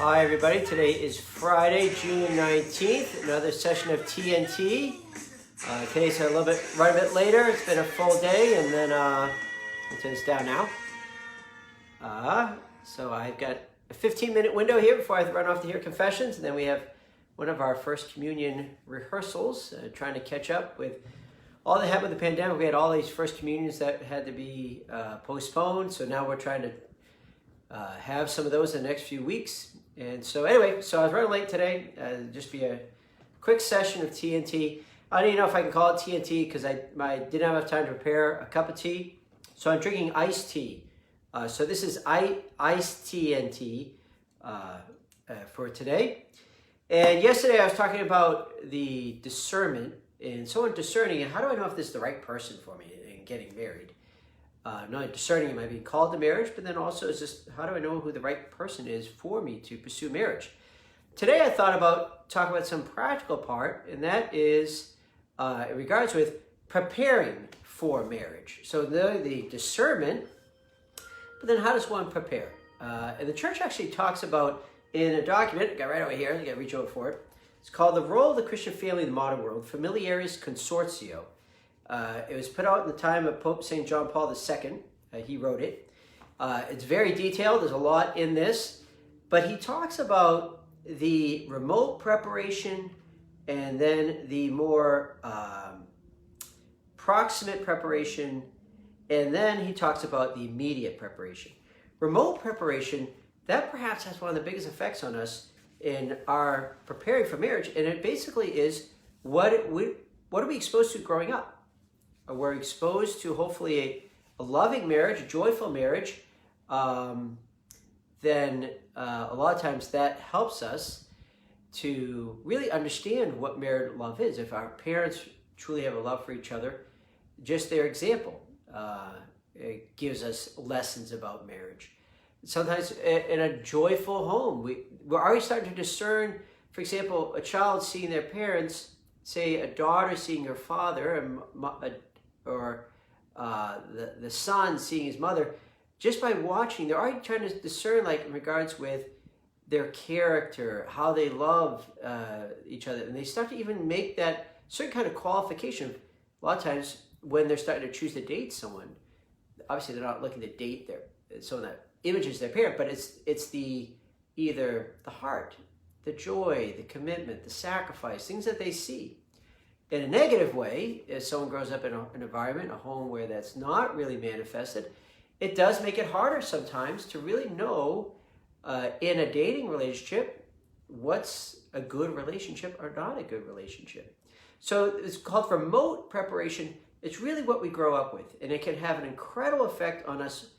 Hi everybody, today is Friday, June 19th, another session of T'nT. Today's a little bit, right a bit later. It's been a full day and then I'll turn this down now. So I've got a 15-minute window here before I run off to hear confessions, and then we have one of our first communion rehearsals, trying to catch up with all that happened with the pandemic. We had all these first communions that had to be postponed, so now we're trying to have some of those in the next few weeks. And so anyway, so I was running late today. Just be a quick session of T'nT. I don't even know if I can call it T'nT because I didn't have enough time to prepare a cup of tea. So I'm drinking iced tea. So this is iced T'nT for today. And yesterday I was talking about the discernment and someone discerning, and how do I know if this is the right person for me in getting married? Not only discerning, am I being called to marriage, but then also is just, how do I know who the right person is for me to pursue marriage? Today I thought about talking about some practical part, and that is in regards with preparing for marriage. So the discernment, but then how does one prepare? And the church actually talks about, in a document, I got right over here, I got to reach over for it. It's called The Role of the Christian Family in the Modern World, Familiaris Consortio. It was put out in the time of Pope St. John Paul II. He wrote it. It's very detailed. There's a lot in this. But he talks about the remote preparation and then the more proximate preparation. And then he talks about the immediate preparation. Remote preparation, that perhaps has one of the biggest effects on us in our preparing for marriage. And it basically is, what are we exposed to growing up? We're exposed to hopefully a loving marriage, a joyful marriage. Then a lot of times that helps us to really understand what married love is. If our parents truly have a love for each other, just their example it gives us lessons about marriage. Sometimes in a joyful home, we're already starting to discern, for example, a child seeing their parents, say a daughter seeing her father, or the son seeing his mother. Just by watching, they're already trying to discern, like in regards with their character, how they love each other, and they start to even make that certain kind of qualification. A lot of times when they're starting to choose to date someone, obviously they're not looking to date someone that images their parent, but it's either the heart, the joy, the commitment, the sacrifice, things that they see. In a negative way, if someone grows up in an environment, a home where that's not really manifested, it does make it harder sometimes to really know in a dating relationship what's a good relationship or not a good relationship. So it's called remote preparation. It's really what we grow up with, and it can have an incredible effect on us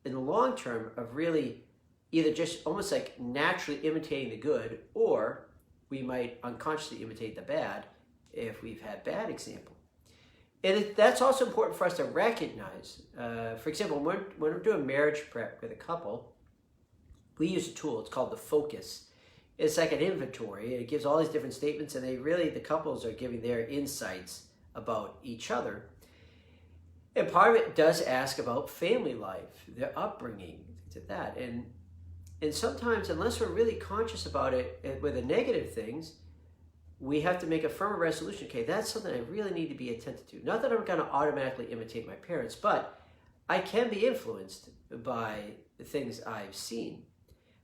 in the long term of really either just almost like naturally imitating the good, or we might unconsciously imitate the bad if we've had bad example. And that's also important for us to recognize. For example, when we're doing marriage prep with a couple, we use a tool. It's called the focus. It's like an inventory. It gives all these different statements, and the couples are giving their insights about each other. And part of it does ask about family life, their upbringing, things like that. And sometimes, unless we're really conscious about it with the negative things, we have to make a firm resolution. Okay, that's something I really need to be attentive to. Not that I'm going to automatically imitate my parents, but I can be influenced by the things I've seen.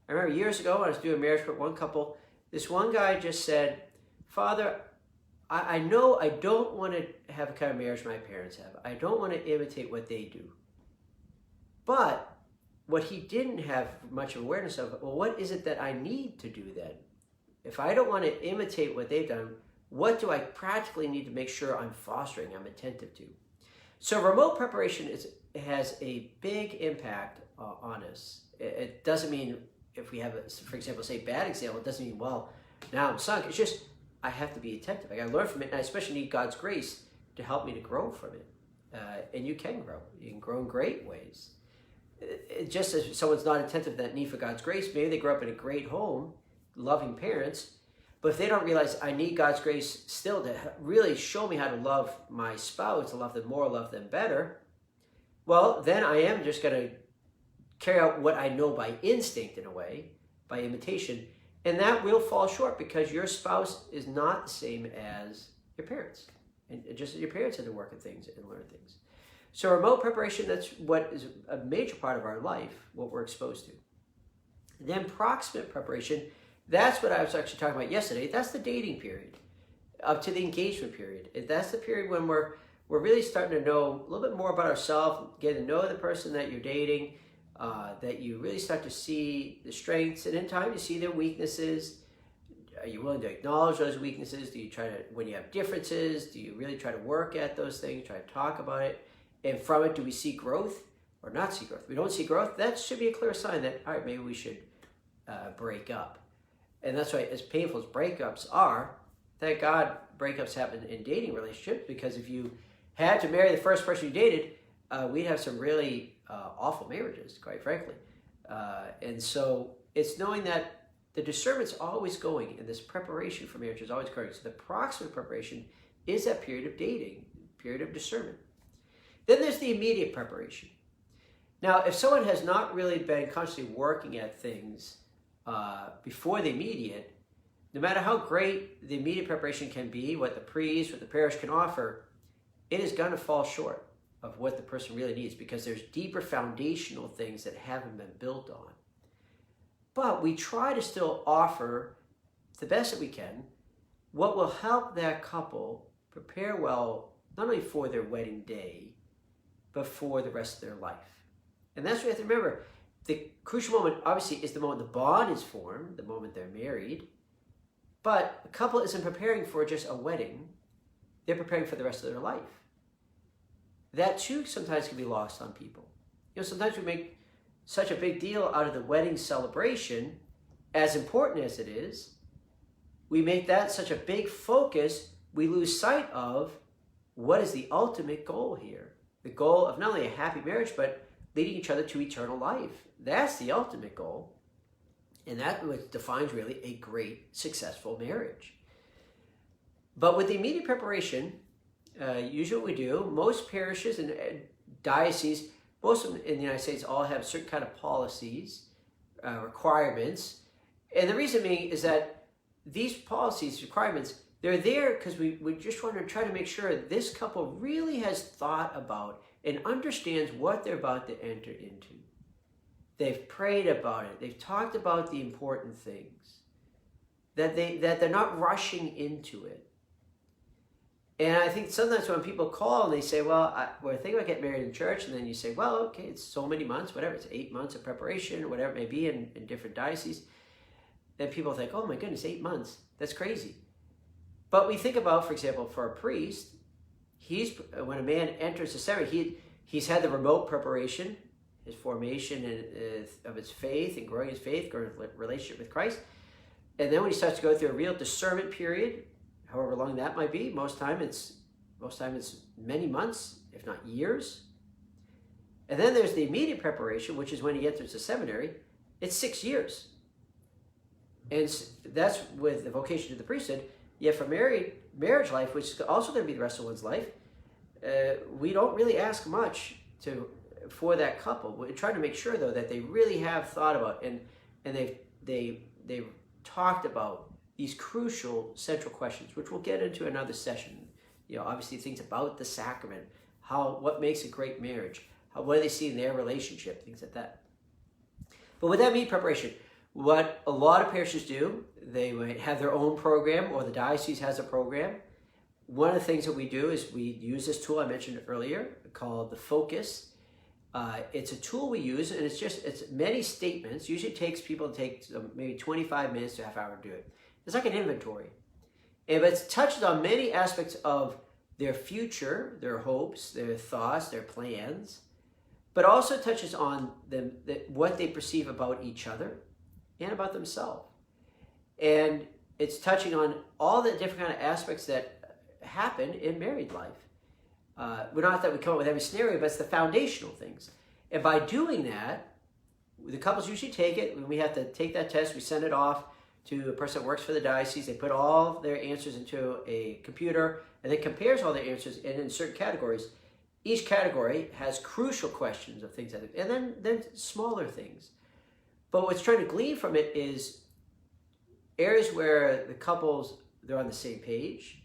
I remember years ago when I was doing marriage with one couple, this one guy just said, "Father, I know I don't want to have a kind of marriage my parents have. I don't want to imitate what they do." But what he didn't have much awareness of, well, what is it that I need to do then? If I don't want to imitate what they've done, what do I practically need to make sure I'm fostering, I'm attentive to? So remote preparation has a big impact on us. It doesn't mean if we have, for example, say bad example, it doesn't mean, well, now I'm sunk. It's just, I have to be attentive. I got to learn from it, and I especially need God's grace to help me to grow from it. And you can grow. You can grow in great ways. Just as someone's not attentive to that need for God's grace, maybe they grow up in a great home, loving parents, but if they don't realize I need God's grace still to really show me how to love my spouse, to love them more, love them better, well, then I am just going to carry out what I know by instinct in a way, by imitation. And that will fall short because your spouse is not the same as your parents. And just as your parents had to work at things and learn things. So remote preparation, that's what is a major part of our life, what we're exposed to. And then proximate preparation, that's what I was actually talking about yesterday. That's the dating period up to the engagement period. And that's the period when we're really starting to know a little bit more about ourselves, getting to know the person that you're dating, that you really start to see the strengths, and in time you see their weaknesses. Are you willing to acknowledge those weaknesses? Do you try to, when you have differences, do you really try to work at those things, try to talk about it? And from it, do we see growth or not see growth? If we don't see growth, that should be a clear sign that, all right, maybe we should break up. And that's why, as painful as breakups are, thank God breakups happen in dating relationships, because if you had to marry the first person you dated, we'd have some really awful marriages, quite frankly. And so it's knowing that the discernment's always going, and this preparation for marriage is always occurring. So the proximate preparation is that period of dating, period of discernment. Then there's the immediate preparation. Now, if someone has not really been consciously working at things before the immediate, no matter how great the immediate preparation can be, what the priest, what the parish can offer, it is going to fall short of what the person really needs, because there's deeper foundational things that haven't been built on. But we try to still offer the best that we can, what will help that couple prepare well, not only for their wedding day, but for the rest of their life. And that's what you have to remember. The crucial moment, obviously, is the moment the bond is formed, the moment they're married. But a couple isn't preparing for just a wedding. They're preparing for the rest of their life. That, too, sometimes can be lost on people. Sometimes we make such a big deal out of the wedding celebration, as important as it is. We make that such a big focus, we lose sight of what is the ultimate goal here. The goal of not only a happy marriage, but leading each other to eternal life. That's the ultimate goal. And that defines really a great, successful marriage. But with the immediate preparation, usually what we do, most parishes and dioceses, most of them in the United States all have certain kind of policies, requirements. And the reason being is that these policies, requirements, they're there because we just want to try to make sure this couple really has thought about and understands what they're about to enter into. They've prayed about it. They've talked about the important things. That they're not rushing into it. And I think sometimes when people call and they say, well, we're thinking about getting married in church, and then you say, well, okay, it's so many months, whatever, it's 8 months of preparation, or whatever it may be in different dioceses, then people think, oh my goodness, 8 months, that's crazy. But we think about, for example, for a priest, when a man enters the seminary, he's had the remote preparation, his formation of his faith and growing his faith, growing his relationship with Christ. And then when he starts to go through a real discernment period, however long that might be, most time it's many months, if not years. And then there's the immediate preparation, which is when he enters the seminary. It's 6 years. And that's with the vocation to the priesthood. Yet for marriage life, which is also going to be the rest of one's life, we don't really ask much for that couple. We're trying to make sure, though, that they really have thought about and they've talked about these crucial central questions, which we'll get into another session. Obviously things about the sacrament, what makes a great marriage, what do they see in their relationship, things like that. But with that immediate preparation, what a lot of parishes do, they might have their own program, or the diocese has a program. One of the things that we do is we use this tool I mentioned earlier called the Focus. It's a tool we use, and it's many statements. Usually takes people maybe 25 minutes to a half hour to do it. It's like an inventory. And it touches on many aspects of their future, their hopes, their thoughts, their plans, but also touches on what they perceive about each other and about themselves. And it's touching on all the different kind of aspects that happen in married life. We're not that we come up with every scenario, but it's the foundational things. And by doing that, the couples usually take it. When we have to take that test, we send it off to a person that works for the diocese. They put all their answers into a computer, and then compares all their answers, and in certain categories, each category has crucial questions of things, and then smaller things. But what's trying to glean from it is areas where the couples, they're on the same page,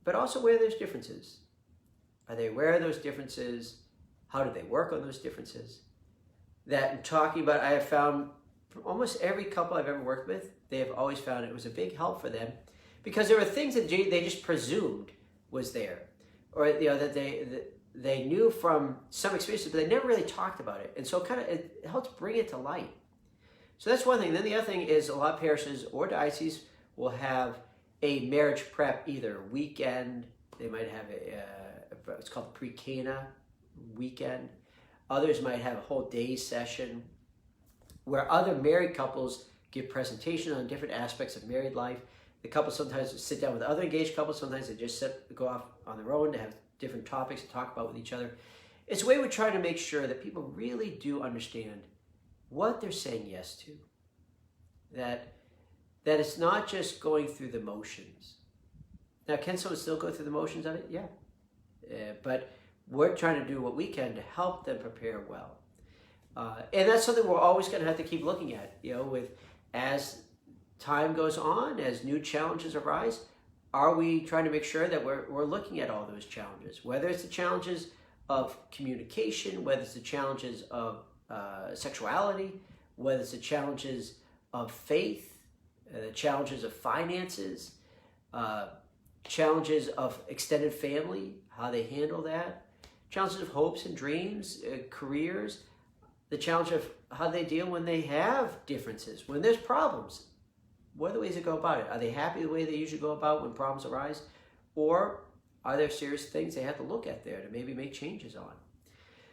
but also where there's differences. Are they aware of those differences? How do they work on those differences? That in talking about, I have found from almost every couple I've ever worked with, they have always found it was a big help for them because there were things that they just presumed was there, or that they knew from some experiences, but they never really talked about it. And so it helps bring it to light. So that's one thing. Then the other thing is a lot of parishes or dioceses will have a marriage prep, either weekend. They might have it's called pre-Cana weekend. Others might have a whole day session where other married couples give presentation on different aspects of married life. The couple sometimes sit down with other engaged couples. Sometimes they just go off on their own to have different topics to talk about with each other. It's a way we're trying to make sure that people really do understand what they're saying yes to. That it's not just going through the motions. Now, can someone still go through the motions of it? Yeah. But we're trying to do what we can to help them prepare well. And that's something we're always going to have to keep looking at, as time goes on, as new challenges arise, are we trying to make sure that we're looking at all those challenges, whether it's the challenges of communication, whether it's the challenges of sexuality, whether it's the challenges of faith, the challenges of finances, challenges of extended family, how they handle that, challenges of hopes and dreams, careers, the challenge of how they deal when they have differences, when there's problems. What are the ways to go about it? Are they happy the way they usually go about when problems arise? Or are there serious things they have to look at there to maybe make changes on?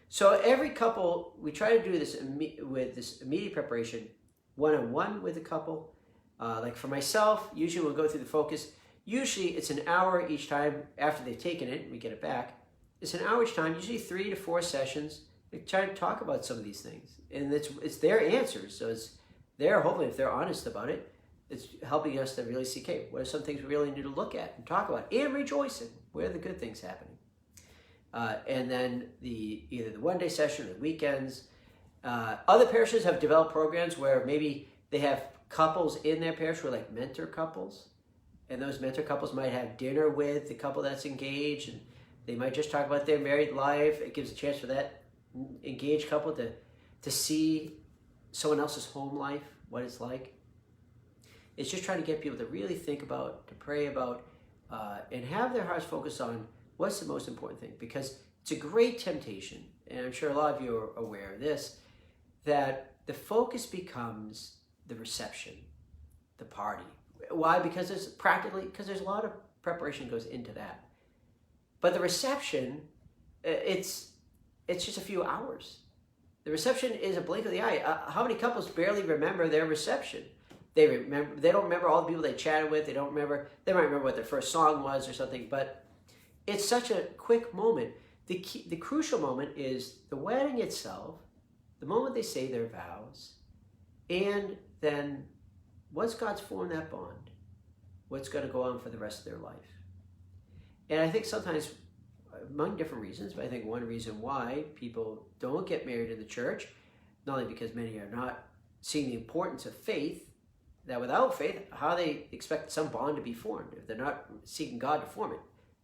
So every couple, we try to do this with this immediate preparation, one-on-one with a couple. Like for myself, usually we'll go through the focus. Usually it's an hour each time after they've taken it, and we get it back. It's an hour each time, usually 3 to 4 sessions. We try to talk about some of these things. And it's their answers. So it's there, hopefully, if they're honest about it, it's helping us to really see, okay, what are some things we really need to look at and talk about and rejoice in? Where are the good things happening? And then either the one-day session or the weekends. Other parishes have developed programs where maybe they have couples in their parish who are like mentor couples. And those mentor couples might have dinner with the couple that's engaged, and they might just talk about their married life. It gives a chance for that engaged couple to see someone else's home life, what it's like. It's just trying to get people to really think about, to pray about, and have their hearts focused on what's the most important thing. Because it's a great temptation, and I'm sure a lot of you are aware of this, that the focus becomes the reception, the party. Why? Because there's a lot of preparation goes into that. But the reception, it's just a few hours. The reception is a blink of the eye. How many couples barely remember their reception? They don't remember all the people they chatted with. They might remember what their first song was or something, but it's such a quick moment. The crucial moment is the wedding itself, the moment they say their vows, and then once God's formed that bond, what's going to go on for the rest of their life. And I think sometimes, among different reasons, but I think one reason why people don't get married in the church, not only because many are not seeing the importance of faith, that without faith, how they expect some bond to be formed if they're not seeking God to form it.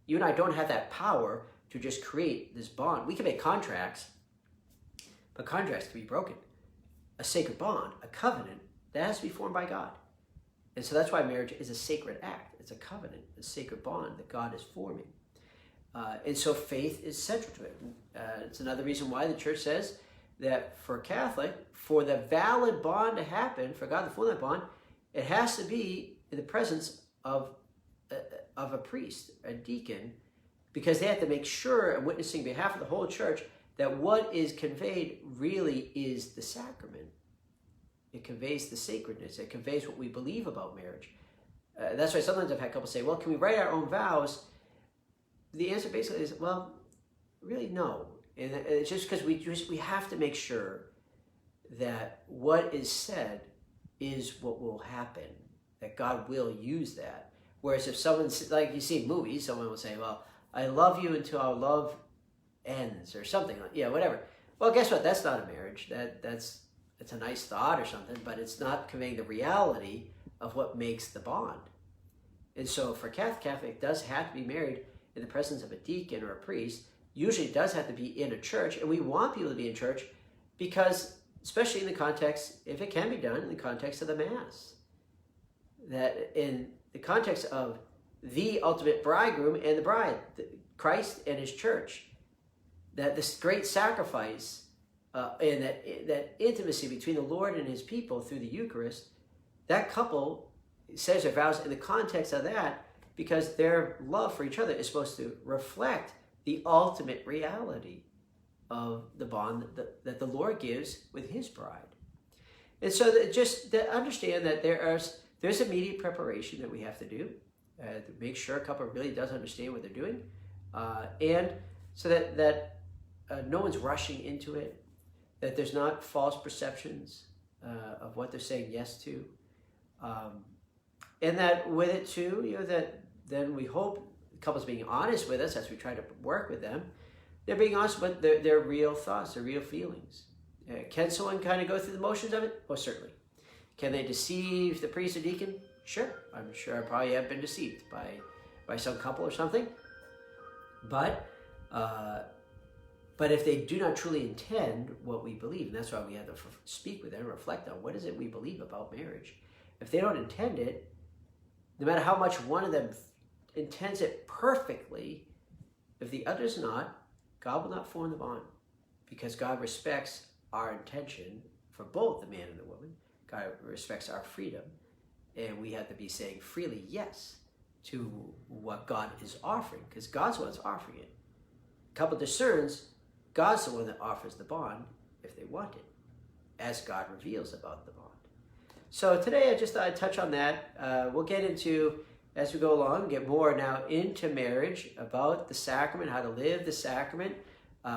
You and I don't have that power to just create this bond. We can make contracts, but contracts can be broken. A sacred bond, a covenant, that has to be formed by God. And so that's why marriage is a sacred act. It's a covenant, a sacred bond that God is forming. And so faith is central to it. It's another reason why the church says that for a Catholic, for the valid bond to happen, for God to form that bond, it has to be in the presence of a priest, a deacon, because they have to make sure, and witnessing on behalf of the whole church, that what is conveyed really is the sacrament. It conveys the sacredness. It conveys what we believe about marriage. That's why sometimes I've had couples say, well, can we write our own vows? The answer basically is, well, really no. And it's just because we have to make sure that what is said is what will happen, that God will use that. Whereas if someone's, like you see in movies, someone will say, well, I love you until our love ends, or something like, whatever. Well, guess what? That's not a marriage. That's it's a nice thought or something, but it's not conveying the reality of what makes the bond. And so for Catholic does have to be married in the presence of a deacon or a priest. Usually it does have to be in a church, and we want people to be in church because, especially in the context, if it can be done in the context of the Mass, that in the context of the ultimate bridegroom and the bride, Christ and his church, that this great sacrifice and that intimacy between the Lord and his people through the Eucharist, that couple says their vows in the context of that, because their love for each other is supposed to reflect the ultimate reality of the bond that the Lord gives with his bride. And so just to understand that there's immediate preparation that we have to do to make sure a couple really does understand what they're doing, and so that no one's rushing into it, that there's not false perceptions of what they're saying yes to, and that with it too, that then we hope couples being honest with us as we try to work with them. They're being honest with their real thoughts, their real feelings. Can someone kind of go through the motions of it? Oh, certainly. Can they deceive the priest or deacon? Sure. I'm sure I probably have been deceived by some couple or something. But if they do not truly intend what we believe, and that's why we have to speak with them and reflect on what is it we believe about marriage. If they don't intend it, no matter how much one of them intends it perfectly, if the other's not, God will not form the bond, because God respects our intention for both the man and the woman. God respects our freedom, and we have to be saying freely yes to what God is offering, because God's the one that's offering it. The couple discerns, God's the one that offers the bond if they want it, as God reveals about the bond. So today I just thought I'd touch on that. We'll get into, as we go along, get more now into marriage, about the sacrament, how to live the sacrament,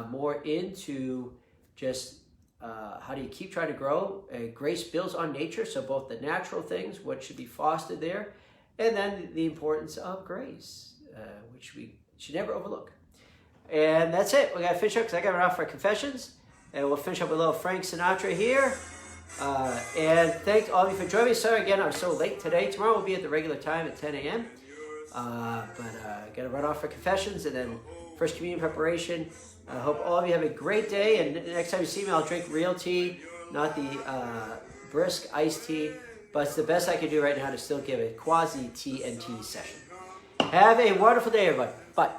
more into just how do you keep trying to grow. Grace builds on nature, so both the natural things, what should be fostered there, and then the importance of grace, which we should never overlook. And that's it. We got to finish up because I got to run off for confessions, and we'll finish up with a little Frank Sinatra here. And thank all of you for joining me. Sorry again, I'm so late today. Tomorrow we'll be at the regular time at 10 a.m. But I got to run off for confessions and then First Communion preparation. I hope all of you have a great day. And next time you see me, I'll drink real tea, not the brisk iced tea. But it's the best I can do right now to still give a quasi T'nT session. Have a wonderful day, everybody. Bye.